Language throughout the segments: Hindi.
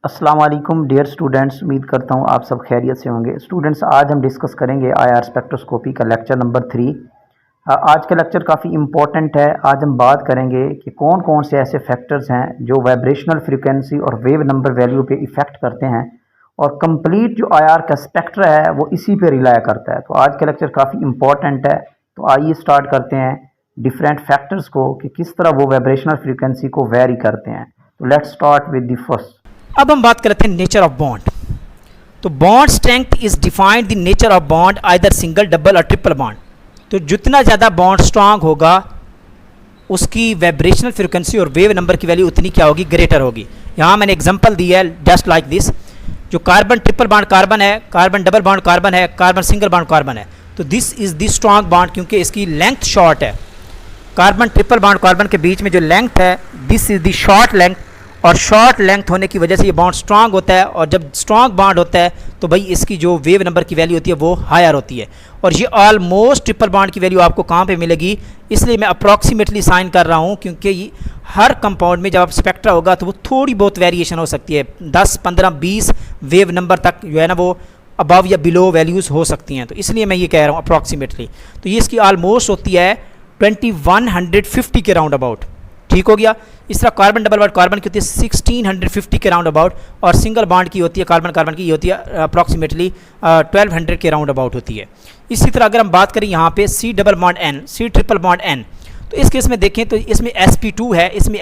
अस्सलाम वालेकुम डियर स्टूडेंट्स, उम्मीद करता हूँ आप सब खैरियत से होंगे। स्टूडेंट्स, आज हम डिस्कस करेंगे आईआर स्पेक्ट्रोस्कोपी का लेक्चर नंबर 3। आज का लेक्चर काफ़ी इम्पोर्टेंट है। आज हम बात करेंगे कि कौन कौन से ऐसे फैक्टर्स हैं जो वाइब्रेशनल फ्रीक्वेंसी और वेव नंबर वैल्यू पे इफ़ेक्ट करते हैं, और कंप्लीट जो आईआर का स्पेक्ट्रा है वो इसी पे रिलाय करता है। तो आज का लेक्चर काफ़ी इम्पोर्टेंट है। तो आइए स्टार्ट करते हैं डिफरेंट फैक्टर्स को कि किस तरह वो वाइब्रेशनल फ्रीक्वेंसी को वेरी करते हैं। तो let's start with the first. अब हम बात करते हैं नेचर ऑफ बॉन्ड। तो bond strength is defined the nature of bond either single, double और ट्रिपल बॉन्ड। तो जितना ज़्यादा बॉन्ड स्ट्रांग होगा उसकी वाइब्रेशनल फ्रीक्वेंसी और वेव नंबर की वैल्यू उतनी क्या होगी, ग्रेटर होगी। यहाँ मैंने एग्जांपल दिया है जस्ट लाइक दिस। जो कार्बन ट्रिपल बॉन्ड कार्बन है, कार्बन डबल बॉन्ड कार्बन है, कार्बन सिंगल बॉन्ड कार्बन है। तो this is the strong bond क्योंकि इसकी लेंथ शॉर्ट है। कार्बन ट्रिपल बॉन्ड कार्बन के बीच में जो लेंथ है this is the short length, और शॉर्ट लेंथ होने की वजह से ये बॉन्ड स्ट्रांग होता है। और जब स्ट्रांग बॉन्ड होता है तो भाई इसकी जो वेव नंबर की वैल्यू होती है वो हायर होती है। और ये ऑलमोस्ट ट्रिपल बॉन्ड की वैल्यू आपको कहाँ पे मिलेगी, इसलिए मैं अप्रॉक्सीमेटली साइन कर रहा हूँ क्योंकि हर कंपाउंड में जब आप स्पेक्ट्रा होगा तो वो थोड़ी बहुत वेरिएशन हो सकती है। 10, 15, 20 वेव नंबर तक जो है ना वो अबव या बिलो वैल्यूज़ हो सकती हैं। तो इसलिए मैं ये कह रहा हूँ अप्रॉक्सीमेटली। तो ये इसकी ऑलमोस्ट होती है 2150 के राउंड अबाउट। ठीक हो गया। इस तरह कार्बन डबल बॉन्ड कार्बन की होती है 1650 के राउंड अबाउट, और सिंगल बॉन्ड की होती है कार्बन कार्बन की, ये होती है अप्रॉक्सीमेटली 1200 के राउंड अबाउट होती है। इसी तरह अगर हम बात करें यहाँ पे C double bond N, C triple bond N, तो इस केस में देखें तो इसमें sp2 है, इसमें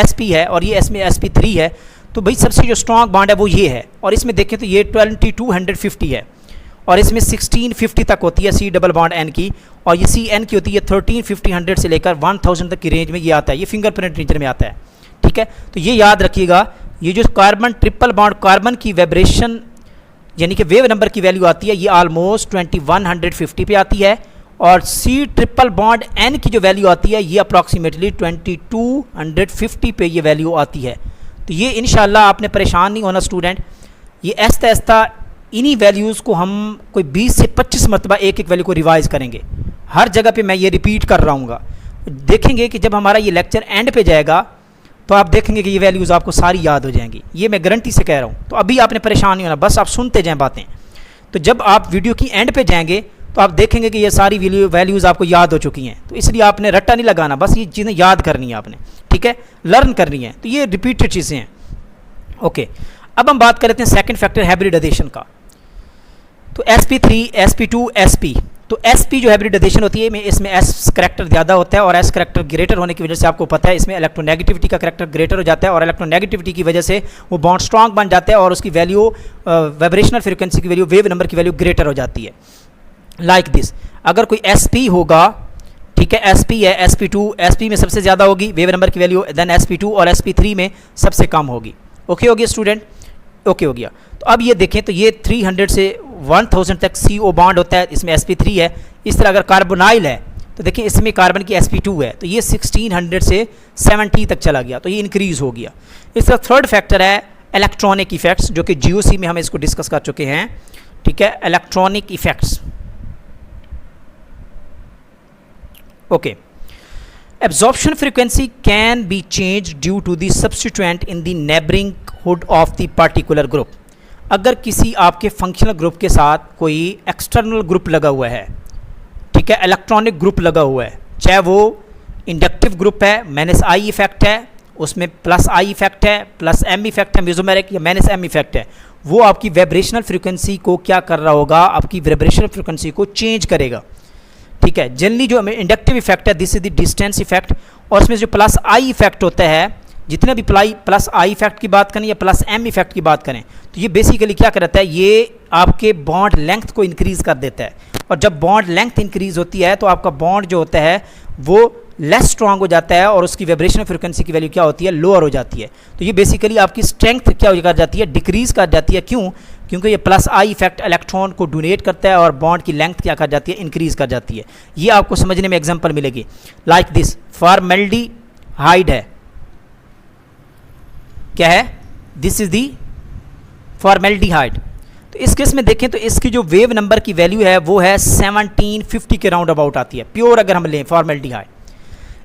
sp है और ये इसमें sp3 है। तो भाई सबसे जो स्ट्रॉन्ग बॉन्ड है वो ये है, और इसमें देखें तो ये 2250 है, और इसमें 1650 तक होती है सी डबल बॉन्ड एन की, और ये सी एन की होती है 1350 से लेकर 1000 तक की रेंज में ये आता है। ये फिंगरप्रिंट रीजन में आता है। ठीक है, तो ये याद रखिएगा। ये जो कार्बन ट्रिपल बॉन्ड कार्बन की वाइब्रेशन यानी कि वेव नंबर की वैल्यू आती है ये ऑलमोस्ट 2150 पे आती है, और सी ट्रिपल बॉन्ड एन की जो वैल्यू आती है ये अप्रॉक्सीमेटली 2250 पे ये वैल्यू आती है। तो ये इंशाल्लाह आपने परेशान नहीं होना स्टूडेंट। ये ऐसा ऐसा इन्हीं वैल्यूज़ को हम कोई 20 से 25 मरतबा एक एक वैल्यू को रिवाइज़ करेंगे। हर जगह पे मैं ये रिपीट कर रहा हूँ। देखेंगे कि जब हमारा ये लेक्चर एंड पे जाएगा तो आप देखेंगे कि ये वैल्यूज़ आपको सारी याद हो जाएंगी। ये मैं गारंटी से कह रहा हूँ। तो अभी आपने परेशान नहीं होना, बस आप सुनते जाएँ बातें। तो जब आप वीडियो की एंड पे जाएंगे तो आप देखेंगे कि ये सारी वैल्यूज़ आपको याद हो चुकी हैं। तो इसलिए आपने रट्टा नहीं लगाना, बस ये चीज़ें याद करनी है आपने। ठीक है, लर्न करनी है। तो ये रिपीटेड चीज़ें हैं। ओके, अब हम बात करते हैं सेकेंड फैक्टर हाइब्रिडाइजेशन का। तो sp3, sp2, sp, तो sp जो हाइब्रिडाइजेशन होती है इसमें s करैक्टर ज़्यादा होता है, और s करैक्टर ग्रेटर होने की वजह से आपको पता है इसमें इलेक्ट्रोनेगेटिविटी का करैक्टर ग्रेटर हो जाता है, और इलेक्ट्रोनेगेटिविटी की वजह से वो बॉन्ड स्ट्रांग बन जाता है और उसकी वैल्यू वाइब्रेशनल फ्रीक्वेंसी की वैल्यू, वेव नंबर की वैल्यू ग्रेटर हो जाती है। लाइक दिस, अगर कोई sp होगा, ठीक है, sp है, sp2, sp में सबसे ज़्यादा होगी वेव नंबर की वैल्यू, देन sp2 और sp3 में सबसे कम होगी। ओके हो गया स्टूडेंट, ओके हो गया। तो अब ये देखें तो ये 300 से 1000 तक CO बॉन्ड होता है, इसमें sp3 है। इस तरह अगर कार्बोनाइल है तो देखिए इसमें कार्बन की sp2 है, तो ये 1600 से 70 तक चला गया, तो ये इंक्रीज़ हो गया। इस तरह थर्ड फैक्टर है इलेक्ट्रॉनिक इफेक्ट्स, जो कि GOC में हम इसको डिस्कस कर चुके हैं। ठीक है, electronic effects. Okay, absorption frequency can be changed due to the substituent in the neighboring hood of the particular group। अगर किसी आपके फंक्शनल ग्रुप के साथ कोई एक्सटर्नल ग्रुप लगा हुआ है, ठीक है, इलेक्ट्रॉनिक ग्रुप लगा हुआ है, चाहे वो इंडक्टिव ग्रुप है, -I इफेक्ट है, उसमें +I इफेक्ट है, +M इफेक्ट है, मेसोमेरिक या -M इफेक्ट है, वो आपकी वाइब्रेशनल फ्रीक्वेंसी को क्या कर रहा होगा, आपकी वाइब्रेशनल फ्रीक्वेंसी को चेंज करेगा। ठीक है, जनरली जो इंडक्टिव इफेक्ट है this is the distance effect, और इसमें जो +I इफेक्ट होता है, जितने भी +I इफेक्ट की बात करें या +M इफेक्ट की बात करें, तो ये बेसिकली क्या करता है, ये आपके बॉन्ड लेंथ को इंक्रीज़ कर देता है। और जब बॉन्ड लेंथ इंक्रीज़ होती है तो आपका बॉन्ड जो होता है वो लेस स्ट्रांग हो जाता है, और उसकी वाइब्रेशनल फ्रीक्वेंसी की वैल्यू क्या होती है, लोअर हो जाती है। तो ये बेसिकली आपकी स्ट्रेंथ क्या कर जाती है, डिक्रीज़ कर जाती है। क्यों? क्योंकि ये +I इफेक्ट इलेक्ट्रॉन को डोनेट करता है और बॉन्ड की लेंथ क्या कर जाती है, इंक्रीज़ कर जाती है। ये आपको समझने में एग्जांपल मिलेगी। लाइक दिस, फॉर्मेल्डिहाइड है, क्या है, दिस इज दी फॉर्मेल्डिहाइड। तो इस केस में देखें तो इसकी जो वेव नंबर की वैल्यू है वो है 1750 के राउंड अबाउट आती है, प्योर अगर हम लें फॉर्मेल्डिहाइड।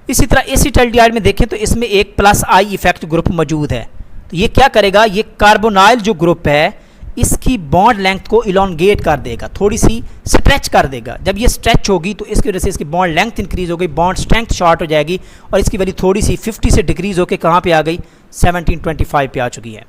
इसी तरह एसिटाल्डिहाइड में देखें तो इसमें एक +I इफेक्ट ग्रुप मौजूद है, तो ये क्या करेगा, ये कार्बोनाइल जो ग्रुप है इसकी बॉन्ड लेंथ को इलोंगेट कर देगा, थोड़ी सी स्ट्रेच कर देगा। जब ये स्ट्रेच होगी तो इसकी वजह से इसकी बॉन्ड लेंथ इंक्रीज हो गई, बॉन्ड स्ट्रेंथ शॉर्ट हो जाएगी और इसकी वैल्यू थोड़ी सी 50 से डिक्रीज होकर कहाँ पे आ गई, 1725 पे आ चुकी है।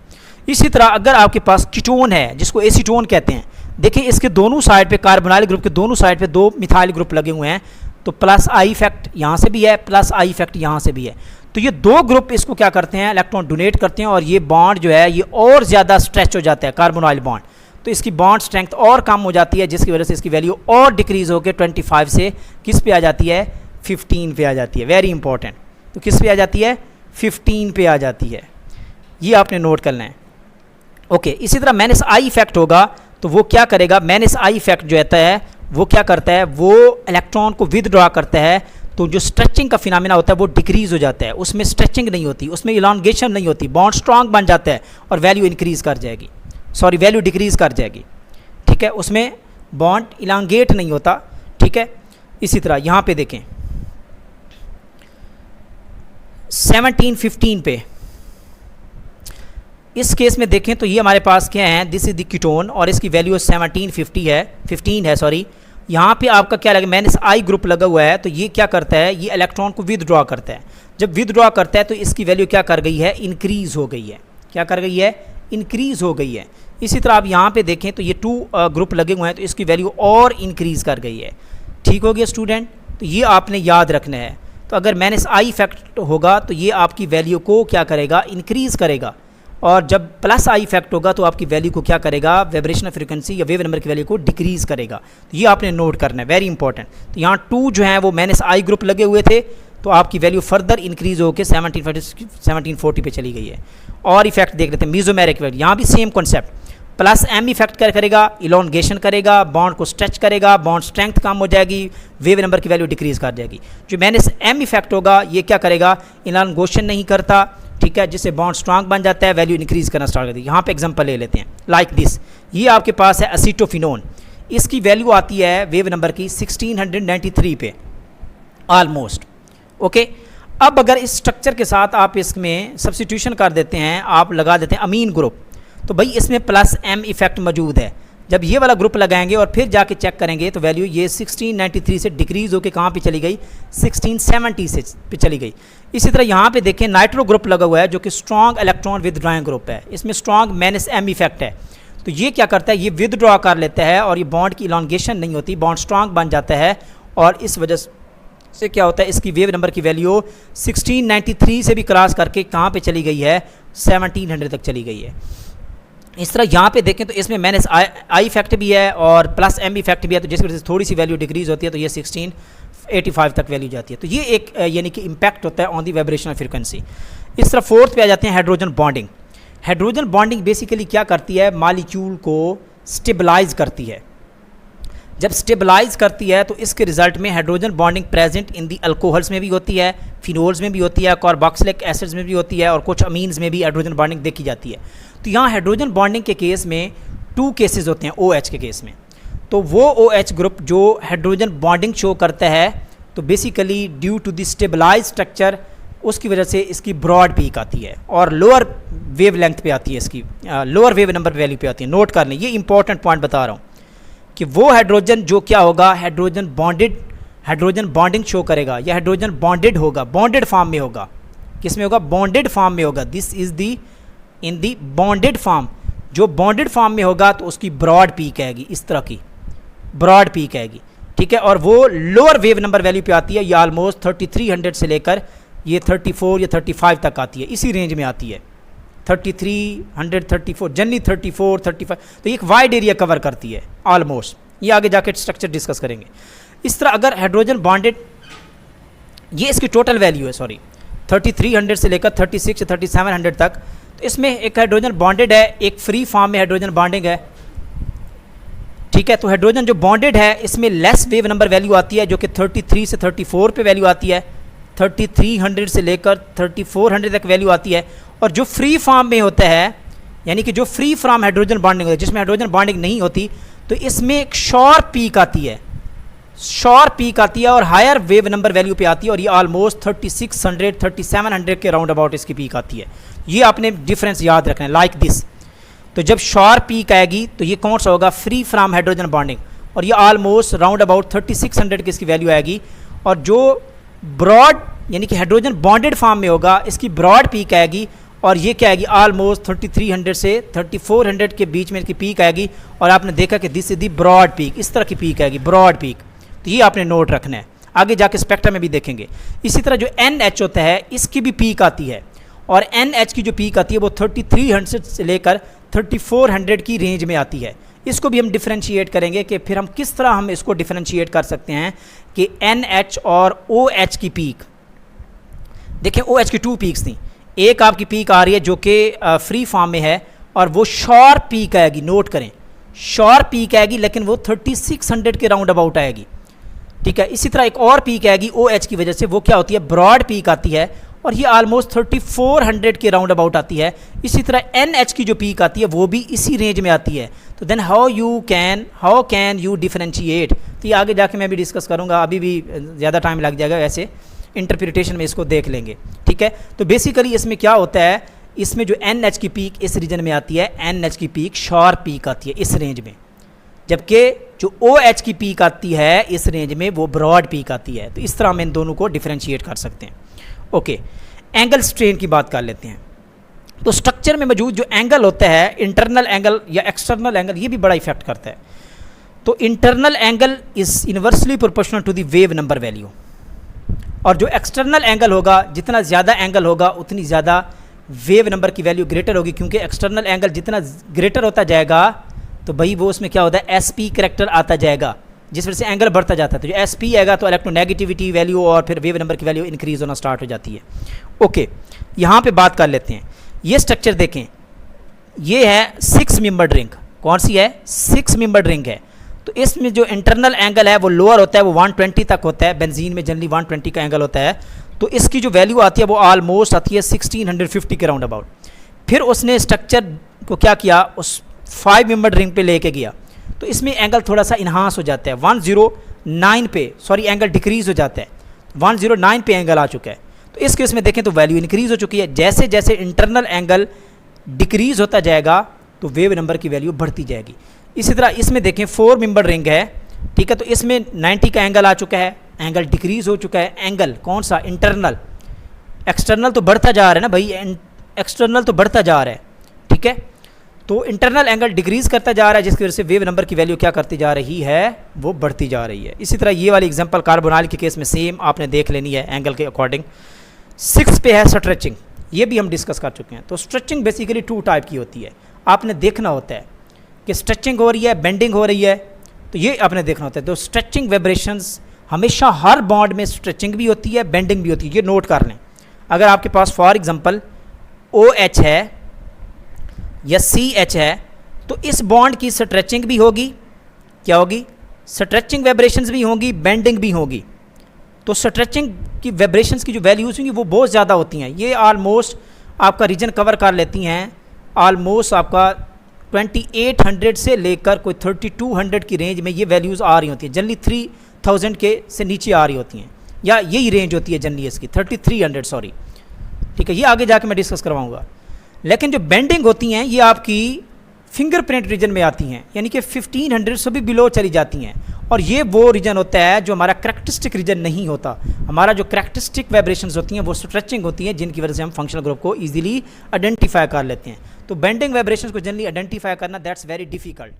इसी तरह अगर आपके पास कीटोन है जिसको एसीटोन कहते हैं, देखिए इसके दोनों साइड पे, कार्बोनाइल ग्रुप के दोनों साइड पे 2 मिथाइल ग्रुप लगे हुए हैं, तो प्लस आई इफेक्ट यहाँ से भी है, प्लस आई इफेक्ट यहाँ से भी है। तो ये 2 ग्रुप इसको क्या करते हैं, इलेक्ट्रॉन डोनेट करते हैं और ये बॉन्ड जो है ये और ज़्यादा स्ट्रेच हो जाता है कार्बोनाइल बॉन्ड, तो इसकी बॉन्ड स्ट्रेंथ और कम हो जाती है, जिसकी वजह से इसकी वैल्यू और डिक्रीज होकर 25 से किस पे आ जाती है, 15 पे आ जाती है। वेरी इंपॉर्टेंट, तो किस पे आ जाती है, 15 पे आ जाती है, ये आपने नोट करना है। ओके, इसी तरह माइनस आई इफेक्ट होगा तो वो क्या करेगा, माइनस आई इफेक्ट जो होता है वो क्या करता है, वो इलेक्ट्रॉन को विदड्रॉ करता है, तो जो स्ट्रेचिंग का फिनोमेना होता है वो डिक्रीज हो जाता है, उसमें स्ट्रेचिंग नहीं होती, उसमें इलांगेशन नहीं होती, बॉन्ड स्ट्रांग बन जाता है और वैल्यू इंक्रीज कर जाएगी, सॉरी वैल्यू डिक्रीज कर जाएगी, ठीक है, उसमें बॉन्ड इलांगेट नहीं होता, ठीक है। इसी तरह यहाँ पे देखें 1715 पे, इस केस में देखें तो ये हमारे पास क्या है, दिस इज द कीटोन और इसकी वैल्यू 15 है सॉरी। यहाँ पे आपका क्या लगे, माइनस आई ग्रुप लगा हुआ है, तो ये क्या करता है, ये इलेक्ट्रॉन को विदड्रॉ करता है। जब विदड्रॉ करता है तो इसकी वैल्यू क्या कर गई है, इंक्रीज हो गई है, क्या कर गई है, इंक्रीज हो गई है। इसी तरह आप यहाँ पे देखें तो ये 2 ग्रुप लगे हुए हैं, तो इसकी वैल्यू और इंक्रीज कर गई है। ठीक हो गया स्टूडेंट, तो ये आपने याद रखना है। तो अगर माइनस आई इफेक्ट होगा तो ये आपकी वैल्यू को क्या करेगा, इंक्रीज करेगा, और जब प्लस आई इफेक्ट होगा तो आपकी वैल्यू को क्या करेगा, वाइब्रेशनल फ्रीक्वेंसी या वेव नंबर की वैल्यू को डिक्रीज करेगा। तो ये आपने नोट करना है, वेरी इंपॉर्टेंट। तो यहाँ 2 जो है वो माइनस आई ग्रुप लगे हुए थे, तो आपकी वैल्यू फर्दर इंक्रीज होकर 1740 पे चली गई है। और इफेक्ट देख लेते हैं, मीजोमेरिक इफेक्ट, यहाँ भी same concept, plus M effect क्या करेगा, इलोंगेशन करेगा, बॉन्ड को स्ट्रेच करेगा, बॉन्ड स्ट्रेंथ कम हो जाएगी, वेव नंबर की वैल्यू डिक्रीज कर जाएगी। जो माइनस एम इफेक्ट होगा ये क्या करेगा, इलोंगेशन नहीं करता, ठीक है, जिससे बॉन्ड स्ट्रांग बन जाता है, वैल्यू इंक्रीज करना स्टार्ट कर दी। यहाँ पे एग्जांपल ले लेते हैं, लाइक दिस, ये आपके पास है एसीटोफिनोन, इसकी वैल्यू आती है वेव नंबर की 1693 पे ऑलमोस्ट। ओके, अब अगर इस स्ट्रक्चर के साथ आप इसमें सब्स्टिट्यूशन कर देते हैं, आप लगा देते हैं अमीन ग्रुप, तो भाई इसमें प्लस एम इफेक्ट मौजूद है। जब ये वाला ग्रुप लगाएंगे और फिर जाके चेक करेंगे तो वैल्यू ये 1693 से डिक्रीज होकर कहाँ पे चली गई, 1670 से पे चली गई। इसी तरह यहाँ पे देखें नाइट्रो ग्रुप लगा हुआ है जो कि स्ट्रॉन्ग इलेक्ट्रॉन विदड्रॉइंग ग्रुप है, इसमें स्ट्रॉन्ग माइनस एम इफेक्ट है। तो ये क्या करता है, ये विदड्रॉ कर लेता है और ये बॉन्ड की इलांगेशन नहीं होती, बॉन्ड स्ट्रॉन्ग बन जाता है, और इस वजह से क्या होता है, इसकी वेव नंबर की वैल्यू 1693 से भी क्रॉस करके कहाँ पे चली गई है, 1700 तक चली गई है। इस तरह यहाँ पे देखें तो इसमें माइनस आई इफेक्ट भी है और प्लस एम इफेक्ट भी है, तो जिसकी वजह से थोड़ी सी वैल्यू डिक्रीज होती है, तो ये 1685 तक वैल्यू जाती है। तो ये एक यानी कि इम्पैक्ट होता है ऑन दी वाइब्रेशनल फ्रीक्वेंसी। इस तरह फोर्थ पे आ जाते हैं hydrogen bonding. Hydrogen bonding basically क्या करती है, मॉलिक्यूल को स्टेबलाइज करती है। जब स्टेबलाइज करती है तो इसके रिजल्ट में hydrogen bonding present in the alcohols में भी होती है, फिनोल्स में भी होती है, कार्बोक्सिलिक एसिड्स में भी होती है, और कुछ अमीन्स में भी हाइड्रोजन बॉन्डिंग देखी जाती है। तो यहाँ हाइड्रोजन बॉन्डिंग के केस में 2 केसेस होते हैं OH के केस में। तो वो OH ग्रुप जो हाइड्रोजन बॉन्डिंग शो करता है, तो basically due to the stabilize structure उसकी वजह से इसकी ब्रॉड पीक आती है और लोअर वेव लेंथ पे आती है, इसकी लोअर वेव नंबर वैल्यू पे आती है। नोट कर लें, ये इंपॉर्टेंट पॉइंट बता रहा हूँ कि वो हाइड्रोजन जो क्या होगा, हाइड्रोजन बॉन्डिंग शो करेगा या हाइड्रोजन बॉन्डेड होगा, बॉन्डेड फॉर्म में होगा। किस में होगा, बॉन्डेड फॉर्म में होगा। This is the in the bonded form. जो बॉन्डेड फॉर्म में होगा तो उसकी ब्रॉड पीक आएगी, इस तरह की ब्रॉड पीक आएगी, ठीक है, और वो लोअर वेव नंबर वैल्यू पे आती है। ये ऑलमोस्ट 3300 से लेकर ये 34 या 35 तक आती है, इसी रेंज में आती है, 3300 34 जनरली 34 35। तो ये एक वाइड एरिया कवर करती है ऑलमोस्ट। ये आगे जाके स्ट्रक्चर डिस्कस करेंगे। इस तरह अगर हाइड्रोजन बॉन्डेड, ये इसकी टोटल वैल्यू है, सॉरी 3300 से लेकर 36 या 3700 तक। तो इसमें एक हाइड्रोजन बॉन्डेड है, एक फ्री फॉर्म में हाइड्रोजन बॉन्डिंग है, ठीक है। तो हाइड्रोजन जो बॉन्डेड है इसमें लेस वेव नंबर वैल्यू आती है, जो कि 33 से 34 पे वैल्यू आती है, 3300 से लेकर 3400 तक वैल्यू आती है। और जो फ्री फॉर्म में होता है, यानी कि जो फ्री फ्रॉम हाइड्रोजन बॉन्डिंग होता है, जिसमें हाइड्रोजन बॉन्डिंग नहीं होती, तो इसमें एक शॉर्प पीक आती है, शॉर्प पीक आती है और हायर वेव नंबर वैल्यू पे आती है, और ये ऑलमोस्ट 3600 3700 के राउंड अबाउट इसकी पीक आती है। ये आपने डिफरेंस याद रखना है, लाइक दिस। तो जब शॉर्प पीक आएगी तो ये कौन सा होगा, फ्री फ्रॉम हाइड्रोजन बॉन्डिंग, और ये ऑलमोस्ट राउंड अबाउट 3600 की इसकी वैल्यू आएगी। और जो ब्रॉड यानी कि हाइड्रोजन बॉन्डेड फॉर्म में होगा, इसकी ब्रॉड पीक आएगी, और ये क्या आएगी, ऑलमोस्ट 3300 से 3400 के बीच में इसकी पीक आएगी। और आपने देखा कि this is the broad peak, इस तरह की पीक आएगी, ब्रॉड पीक। तो ये आपने नोट रखना है, आगे जाके स्पेक्ट्रम में भी देखेंगे। इसी तरह जो NH होता है, इसकी भी पीक आती है, और NH की जो पीक आती है वो 3300 से लेकर 3400 की रेंज में आती है। इसको भी हम डिफरेंशिएट करेंगे कि फिर हम किस तरह हम इसको डिफरेंशिएट कर सकते हैं कि NH और OH की पीक। देखें, OH की 2 पीक्स थी, एक आपकी पीक आ रही है जो कि फ्री फॉर्म में है, और वो शॉर्प पीक आएगी, नोट करें, शॉर्प पीक आएगी, लेकिन वो 3600 के राउंड अबाउट आएगी, ठीक है। इसी तरह एक और पीक आएगी OH की वजह से, वो क्या होती है, ब्रॉड पीक आती है, और ये ऑलमोस्ट 3400 के राउंड अबाउट आती है। इसी तरह NH की जो पीक आती है वो भी इसी रेंज में आती है। तो then how can you differentiate, तो ये आगे जाके मैं भी डिस्कस करूँगा, अभी भी ज़्यादा टाइम लग जाएगा, वैसे इंटरप्रिटेशन में इसको देख लेंगे, ठीक है। तो बेसिकली इसमें क्या होता है, इसमें जो NH की पीक इस रीजन में आती है, NH की पीक शॉर्प पीक आती है इस रेंज में, जबकि जो OH की पीक आती है इस रेंज में वो ब्रॉड पीक आती है। तो इस तरह हम इन दोनों को डिफरेंशिएट कर सकते हैं। ओके, एंगल स्ट्रेन की बात कर लेते हैं। तो स्ट्रक्चर में मौजूद जो एंगल होता है, इंटरनल एंगल या एक्सटर्नल एंगल, ये भी बड़ा इफेक्ट करता है। तो internal angle is inversely proportional to the wave number value, और जो एक्सटर्नल एंगल होगा, जितना ज़्यादा एंगल होगा उतनी ज़्यादा वेव नंबर की वैल्यू ग्रेटर होगी, क्योंकि एक्सटर्नल एंगल जितना ग्रेटर होता जाएगा तो भाई वो उसमें क्या होता है, SP करैक्टर आता जाएगा, जिस वजह से एंगल बढ़ता जाता है। तो जो SP आएगा तो इलेक्ट्रोनेगेटिविटी वैल्यू और फिर वेव नंबर की वैल्यू इंक्रीज होना स्टार्ट हो जाती है। ओके, यहाँ पे बात कर लेते हैं। ये स्ट्रक्चर देखें, ये है 6 मेंबर्ड रिंग। कौन सी है, 6 मेंबर्ड रिंग है। तो इसमें जो इंटरनल एंगल है वो लोअर होता है, वो 120 तक होता है, बेंजीन में जनरली 120 का एंगल होता है। तो इसकी जो वैल्यू आती है वो ऑलमोस्ट आती है 1650 के राउंड अबाउट। फिर उसने स्ट्रक्चर को क्या किया, उस 5 मेंबर्ड रिंग पे लेके गया, तो इसमें एंगल थोड़ा सा इन्हांस हो जाता है, 109 पे, सॉरी एंगल डिक्रीज हो जाता है, 109 पे एंगल आ चुका है। तो इस केस में देखें तो वैल्यू इंक्रीज हो चुकी है। जैसे जैसे इंटरनल एंगल डिक्रीज होता जाएगा तो वेव नंबर की वैल्यू बढ़ती जाएगी। इसी तरह इसमें देखें 4 मेंबर्ड रिंग है, ठीक है। तो इसमें 90 का एंगल आ चुका है, एंगल डिक्रीज हो चुका है। एंगल कौन सा, इंटरनल, एक्सटर्नल तो बढ़ता जा रहा है ना भाई, एक्सटर्नल तो बढ़ता जा रहा है, ठीक है। तो इंटरनल एंगल डिक्रीज करता जा रहा है, जिसकी वजह से वेव नंबर की वैल्यू क्या करती जा रही है, वो बढ़ती जा रही है। इसी तरह ये वाली एग्जांपल कार्बोनाइल के केस में सेम आपने देख लेनी है एंगल के अकॉर्डिंग। 6 पे है स्ट्रेचिंग, ये भी हम डिस्कस कर चुके हैं। तो स्ट्रेचिंग बेसिकली 2 टाइप की होती है, आपने देखना होता है कि स्ट्रेचिंग हो रही है, बेंडिंग हो रही है, तो ये आपने देखना होता है। तो स्ट्रेचिंग वाइब्रेशंस हमेशा हर बॉन्ड में स्ट्रेचिंग भी होती है, बेंडिंग भी होती है, ये नोट कर लें। अगर आपके पास फॉर एग्जांपल OH है या CH है, तो इस बॉन्ड की स्ट्रेचिंग भी होगी, क्या होगी, स्ट्रेचिंग वाइब्रेशंस भी होंगी, बेंडिंग भी होगी। तो स्ट्रेचिंग की वाइब्रेशंस की जो वैल्यूज होंगी वो बहुत ज़्यादा होती हैं। ये ऑलमोस्ट आपका रीजन कवर कर लेती हैं, ऑलमोस्ट आपका 2800 से लेकर कोई 3200 की रेंज में ये वैल्यूज़ आ रही होती हैं। जनरली 3000 के से नीचे आ रही होती हैं, या यही रेंज होती है जनरली इसकी, 3300 सॉरी, ठीक है। ये आगे जाके मैं डिस्कस करवाऊँगा। लेकिन जो बेंडिंग होती हैं ये आपकी फिंगरप्रिंट रीजन में आती हैं, यानी कि 1500 से भी बिलो चली जाती हैं। और ये वो रीजन होता है जो हमारा करैक्टरिस्टिक रीजन नहीं होता। हमारा जो करैक्टरिस्टिक वाइब्रेशंस होती हैं वो स्ट्रेचिंग होती हैं, जिनकी वजह से हम फंक्शनल ग्रुप को इजीली आइडेंटिफाई कर लेते हैं। तो बेंडिंग वाइब्रेशंस को जनरली आइडेंटिफाई करना दैट्स वेरी डिफिकल्ट।